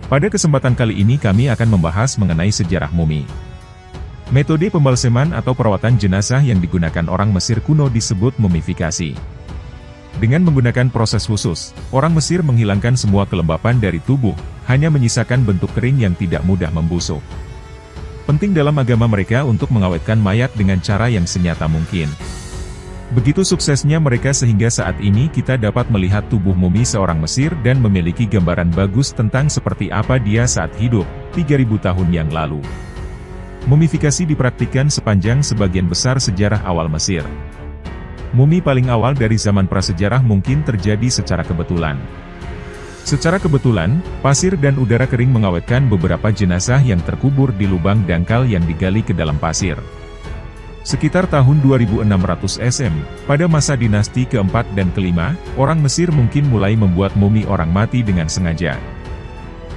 Pada kesempatan kali ini kami akan membahas mengenai sejarah mumi. Metode pembalseman atau perawatan jenazah yang digunakan orang Mesir kuno disebut mumifikasi. Dengan menggunakan proses khusus, orang Mesir menghilangkan semua kelembapan dari tubuh, hanya menyisakan bentuk kering yang tidak mudah membusuk. Penting dalam agama mereka untuk mengawetkan mayat dengan cara yang senyata mungkin. Begitu suksesnya mereka sehingga saat ini kita dapat melihat tubuh mumi seorang Mesir dan memiliki gambaran bagus tentang seperti apa dia saat hidup, 3000 tahun yang lalu. Mumifikasi dipraktikkan sepanjang sebagian besar sejarah awal Mesir. Mumi paling awal dari zaman prasejarah mungkin terjadi secara kebetulan. Secara kebetulan, pasir dan udara kering mengawetkan beberapa jenazah yang terkubur di lubang dangkal yang digali ke dalam pasir. Sekitar tahun 2600 SM, pada masa dinasti keempat dan kelima, orang Mesir mungkin mulai membuat mumi orang mati dengan sengaja.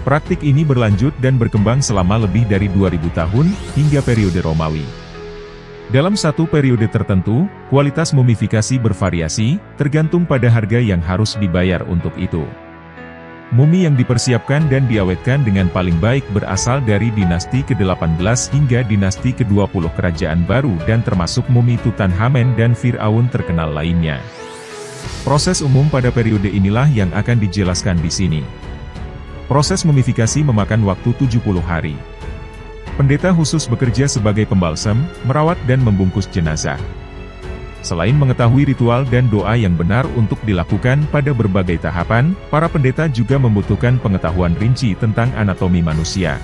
Praktik ini berlanjut dan berkembang selama lebih dari 2000 tahun, hingga periode Romawi. Dalam satu periode tertentu, kualitas mumifikasi bervariasi, tergantung pada harga yang harus dibayar untuk itu. Mumi yang dipersiapkan dan diawetkan dengan paling baik berasal dari dinasti ke-18 hingga dinasti ke-20 Kerajaan Baru dan termasuk mumi Tutankhamen dan Fir'aun terkenal lainnya. Proses umum pada periode inilah yang akan dijelaskan di sini. Proses mumifikasi memakan waktu 70 hari. Pendeta khusus bekerja sebagai pembalsam, merawat dan membungkus jenazah. Selain mengetahui ritual dan doa yang benar untuk dilakukan pada berbagai tahapan, para pendeta juga membutuhkan pengetahuan rinci tentang anatomi manusia.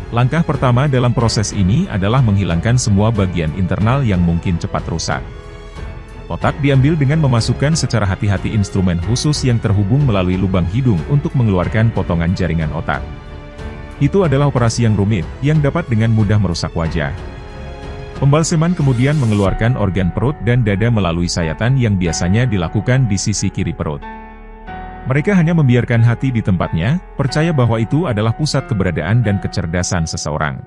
Langkah pertama dalam proses ini adalah menghilangkan semua bagian internal yang mungkin cepat rusak. Otak diambil dengan memasukkan secara hati-hati instrumen khusus yang terhubung melalui lubang hidung untuk mengeluarkan potongan jaringan otak. Itu adalah operasi yang rumit, yang dapat dengan mudah merusak wajah. Pembalseman kemudian mengeluarkan organ perut dan dada melalui sayatan yang biasanya dilakukan di sisi kiri perut. Mereka hanya membiarkan hati di tempatnya, percaya bahwa itu adalah pusat keberadaan dan kecerdasan seseorang.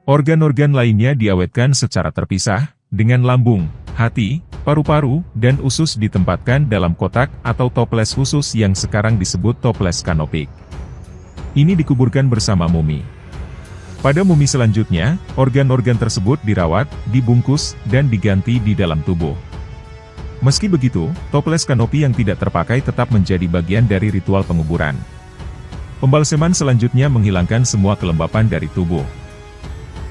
Organ-organ lainnya diawetkan secara terpisah, dengan lambung, hati, paru-paru, dan usus ditempatkan dalam kotak atau toples khusus yang sekarang disebut toples kanopik. Ini dikuburkan bersama mumi. Pada mumi selanjutnya, organ-organ tersebut dirawat, dibungkus, dan diganti di dalam tubuh. Meski begitu, toples kanopi yang tidak terpakai tetap menjadi bagian dari ritual penguburan. Pembalseman selanjutnya menghilangkan semua kelembapan dari tubuh.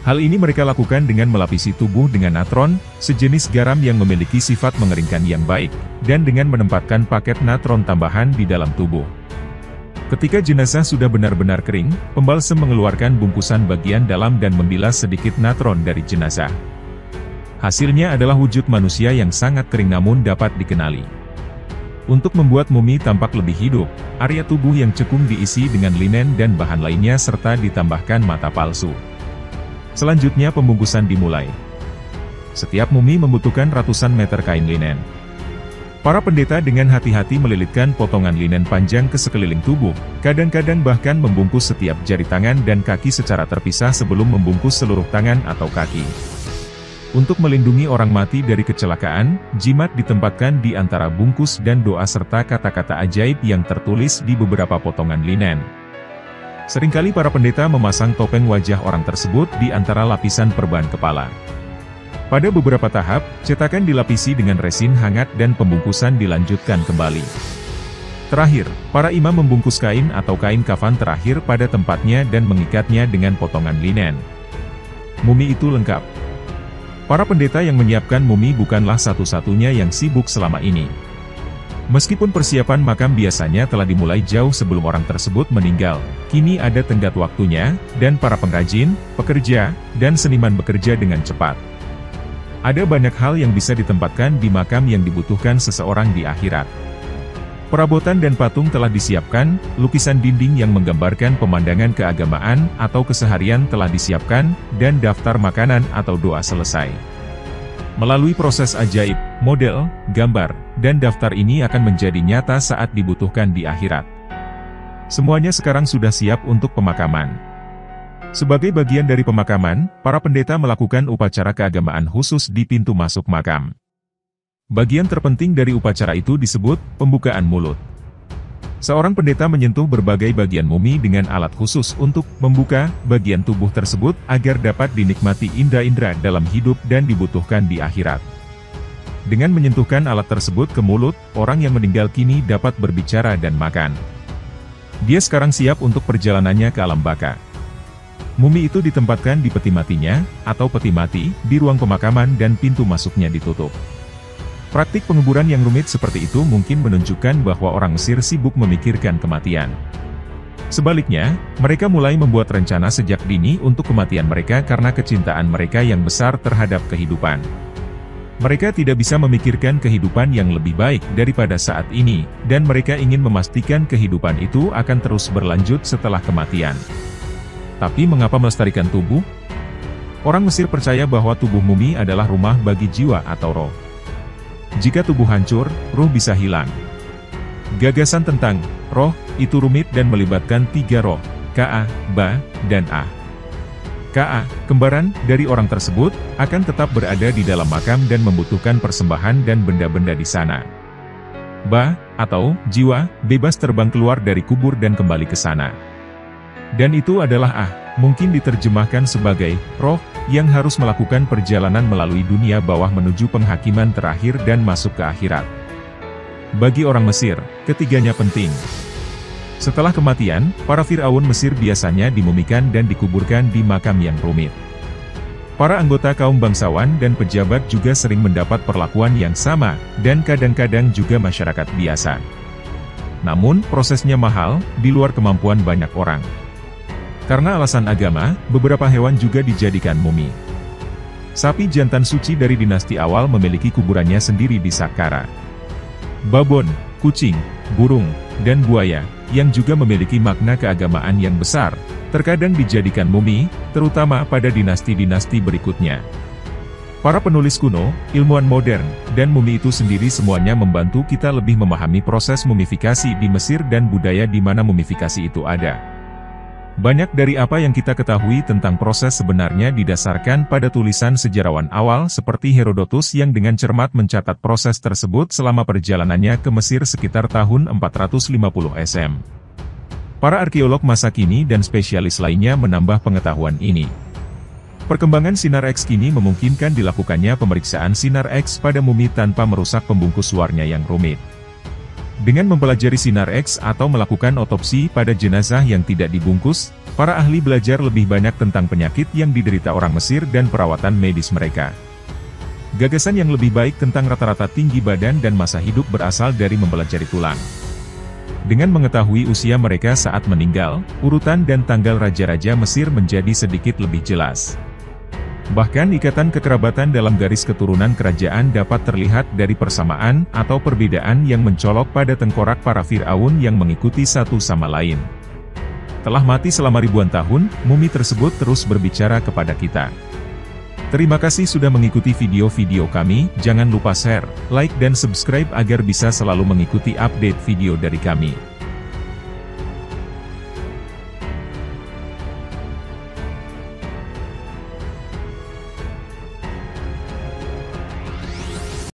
Hal ini mereka lakukan dengan melapisi tubuh dengan natron, sejenis garam yang memiliki sifat mengeringkan yang baik, dan dengan menempatkan paket natron tambahan di dalam tubuh. Ketika jenazah sudah benar-benar kering, pembalsem mengeluarkan bungkusan bagian dalam dan membilas sedikit natron dari jenazah. Hasilnya adalah wujud manusia yang sangat kering namun dapat dikenali. Untuk membuat mumi tampak lebih hidup, area tubuh yang cekung diisi dengan linen dan bahan lainnya serta ditambahkan mata palsu. Selanjutnya pembungkusan dimulai. Setiap mumi membutuhkan ratusan meter kain linen. Para pendeta dengan hati-hati melilitkan potongan linen panjang ke sekeliling tubuh, kadang-kadang bahkan membungkus setiap jari tangan dan kaki secara terpisah sebelum membungkus seluruh tangan atau kaki. Untuk melindungi orang mati dari kecelakaan, jimat ditempatkan di antara bungkus dan doa serta kata-kata ajaib yang tertulis di beberapa potongan linen. Seringkali para pendeta memasang topeng wajah orang tersebut di antara lapisan perban kepala. Pada beberapa tahap, cetakan dilapisi dengan resin hangat dan pembungkusan dilanjutkan kembali. Terakhir, para imam membungkus kain atau kain kafan terakhir pada tempatnya dan mengikatnya dengan potongan linen. Mumi itu lengkap. Para pendeta yang menyiapkan mumi bukanlah satu-satunya yang sibuk selama ini. Meskipun persiapan makam biasanya telah dimulai jauh sebelum orang tersebut meninggal, kini ada tenggat waktunya, dan para pengrajin, pekerja, dan seniman bekerja dengan cepat. Ada banyak hal yang bisa ditempatkan di makam yang dibutuhkan seseorang di akhirat. Perabotan dan patung telah disiapkan, lukisan dinding yang menggambarkan pemandangan keagamaan atau keseharian telah disiapkan, dan daftar makanan atau doa selesai. Melalui proses ajaib, model, gambar, dan daftar ini akan menjadi nyata saat dibutuhkan di akhirat. Semuanya sekarang sudah siap untuk pemakaman. Sebagai bagian dari pemakaman, para pendeta melakukan upacara keagamaan khusus di pintu masuk makam. Bagian terpenting dari upacara itu disebut pembukaan mulut. Seorang pendeta menyentuh berbagai bagian mumi dengan alat khusus untuk membuka bagian tubuh tersebut agar dapat dinikmati indera-indera dalam hidup dan dibutuhkan di akhirat. Dengan menyentuhkan alat tersebut ke mulut, orang yang meninggal kini dapat berbicara dan makan. Dia sekarang siap untuk perjalanannya ke alam baka. Mumi itu ditempatkan di peti matinya, atau peti mati, di ruang pemakaman dan pintu masuknya ditutup. Praktik penguburan yang rumit seperti itu mungkin menunjukkan bahwa orang Mesir sibuk memikirkan kematian. Sebaliknya, mereka mulai membuat rencana sejak dini untuk kematian mereka karena kecintaan mereka yang besar terhadap kehidupan. Mereka tidak bisa memikirkan kehidupan yang lebih baik daripada saat ini, dan mereka ingin memastikan kehidupan itu akan terus berlanjut setelah kematian. Tapi mengapa melestarikan tubuh? Orang Mesir percaya bahwa tubuh mumi adalah rumah bagi jiwa atau roh. Jika tubuh hancur, ruh bisa hilang. Gagasan tentang roh itu rumit dan melibatkan 3 roh, Ka, Ba, dan Ah. Ka, kembaran dari orang tersebut, akan tetap berada di dalam makam dan membutuhkan persembahan dan benda-benda di sana. Ba, atau jiwa, bebas terbang keluar dari kubur dan kembali ke sana. Dan itu adalah Ah, mungkin diterjemahkan sebagai roh, yang harus melakukan perjalanan melalui dunia bawah menuju penghakiman terakhir dan masuk ke akhirat. Bagi orang Mesir, ketiganya penting. Setelah kematian, para Firaun Mesir biasanya dimumikan dan dikuburkan di makam yang rumit. Para anggota kaum bangsawan dan pejabat juga sering mendapat perlakuan yang sama, dan kadang-kadang juga masyarakat biasa. Namun, prosesnya mahal, di luar kemampuan banyak orang. Karena alasan agama, beberapa hewan juga dijadikan mumi. Sapi jantan suci dari dinasti awal memiliki kuburannya sendiri di Saqqara. Babon, kucing, burung, dan buaya, yang juga memiliki makna keagamaan yang besar, terkadang dijadikan mumi, terutama pada dinasti-dinasti berikutnya. Para penulis kuno, ilmuwan modern, dan mumi itu sendiri semuanya membantu kita lebih memahami proses mumifikasi di Mesir dan budaya di mana mumifikasi itu ada. Banyak dari apa yang kita ketahui tentang proses sebenarnya didasarkan pada tulisan sejarawan awal seperti Herodotus yang dengan cermat mencatat proses tersebut selama perjalanannya ke Mesir sekitar tahun 450 SM. Para arkeolog masa kini dan spesialis lainnya menambah pengetahuan ini. Perkembangan sinar X kini memungkinkan dilakukannya pemeriksaan sinar X pada mumi tanpa merusak pembungkus luarnya yang rumit. Dengan mempelajari sinar X atau melakukan otopsi pada jenazah yang tidak dibungkus, para ahli belajar lebih banyak tentang penyakit yang diderita orang Mesir dan perawatan medis mereka. Gagasan yang lebih baik tentang rata-rata tinggi badan dan masa hidup berasal dari mempelajari tulang. Dengan mengetahui usia mereka saat meninggal, urutan dan tanggal raja-raja Mesir menjadi sedikit lebih jelas. Bahkan ikatan kekerabatan dalam garis keturunan kerajaan dapat terlihat dari persamaan atau perbedaan yang mencolok pada tengkorak para Firaun yang mengikuti satu sama lain. Telah mati selama ribuan tahun, mumi tersebut terus berbicara kepada kita. Terima kasih sudah mengikuti video-video kami, jangan lupa share, like dan subscribe agar bisa selalu mengikuti update video dari kami.